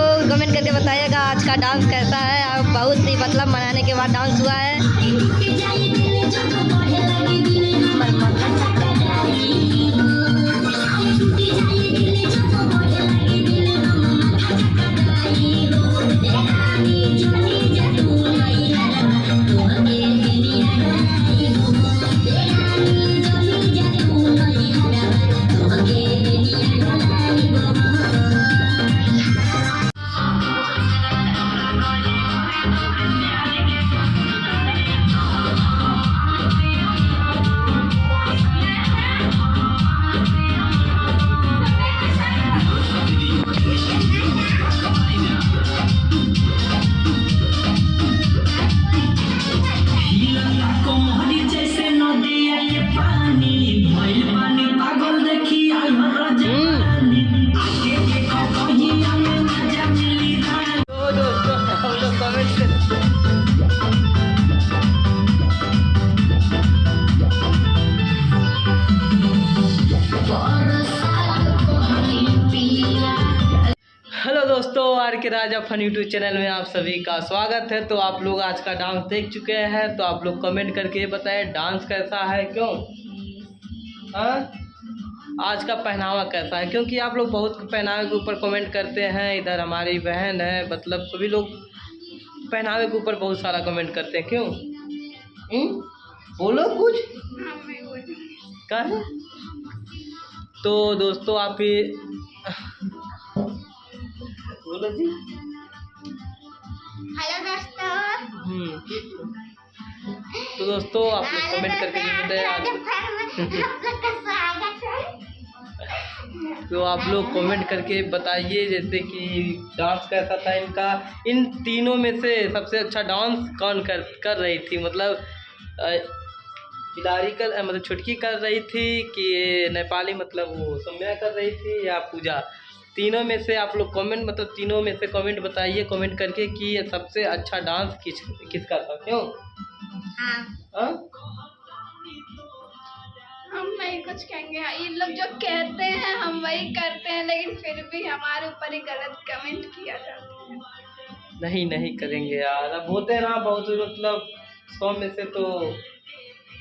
लोग कमेंट करके बताइएगा आज का डांस कैसा है। अब बहुत ही मतलब मनाने के बाद डांस हुआ है। हेलो दोस्तों, आर के राजा फन यूट्यूब चैनल में आप सभी का स्वागत है। तो आप लोग आज का डांस देख चुके हैं, तो आप लोग कमेंट करके बताएं डांस कैसा है, क्यों आज का पहनावा कैसा है, क्योंकि आप लोग बहुत पहनावे के ऊपर कमेंट करते हैं। इधर हमारी बहन है, मतलब सभी लोग पहनावे के ऊपर बहुत सारा कमेंट करते हैं। क्यों बोलो कुछ क्या है। तो दोस्तों आप ही बोलो जी। हेलो दोस्तों। तो दोस्तों आप लोग कमेंट करके तो आप लोग कमेंट करके बताइए जैसे कि डांस कैसा था इनका। इन तीनों में से सबसे अच्छा डांस कौन कर रही थी, मतलब खिलाड़ी मतलब छुटकी कर रही थी कि नेपाली मतलब वो सौम्या कर रही थी या पूजा। तीनों में से आप लोग कमेंट मतलब तीनों में से कमेंट बताइए कमेंट करके कि ये सबसे अच्छा डांस किसका था। क्यों हम नहीं कुछ कहेंगे। ये लोग जो कहते हैं हम वही करते हैं, लेकिन फिर भी हमारे ऊपर ही गलत कमेंट किया जाता है। नहीं करेंगे यार। अब होते हैं ना बहुत, मतलब 100 में से तो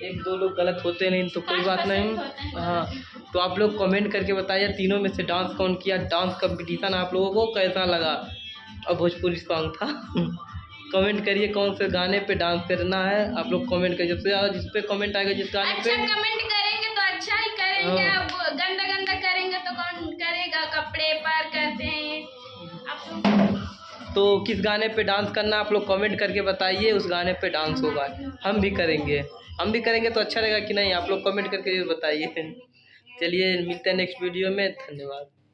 1-2 लोग गलत होते नहीं, तो कोई बात नहीं। हाँ, तो आप लोग कमेंट करके बताइए तीनों में से डांस कौन किया, डांस कंपटीशन आप लोगों को कैसा लगा। और भोजपुरी सॉन्ग था कमेंट करिए कौन से गाने पे डांस करना है। आप लोग कमेंट करिए, जिस पे कमेंट आएगा जिस गाने पे अच्छा कमेंट करेंगे तो अच्छा ही करेंगे। अब गंदा करेंगे तो कौन करेगा। कपड़े पर करते हैं तो किस गाने पे डांस करना आप लोग कमेंट करके बताइए, उस गाने पे डांस होगा। हम भी करेंगे तो अच्छा रहेगा कि नहीं, आप लोग कमेंट करके बताइए। चलिए मिलते हैं नेक्स्ट वीडियो में, धन्यवाद।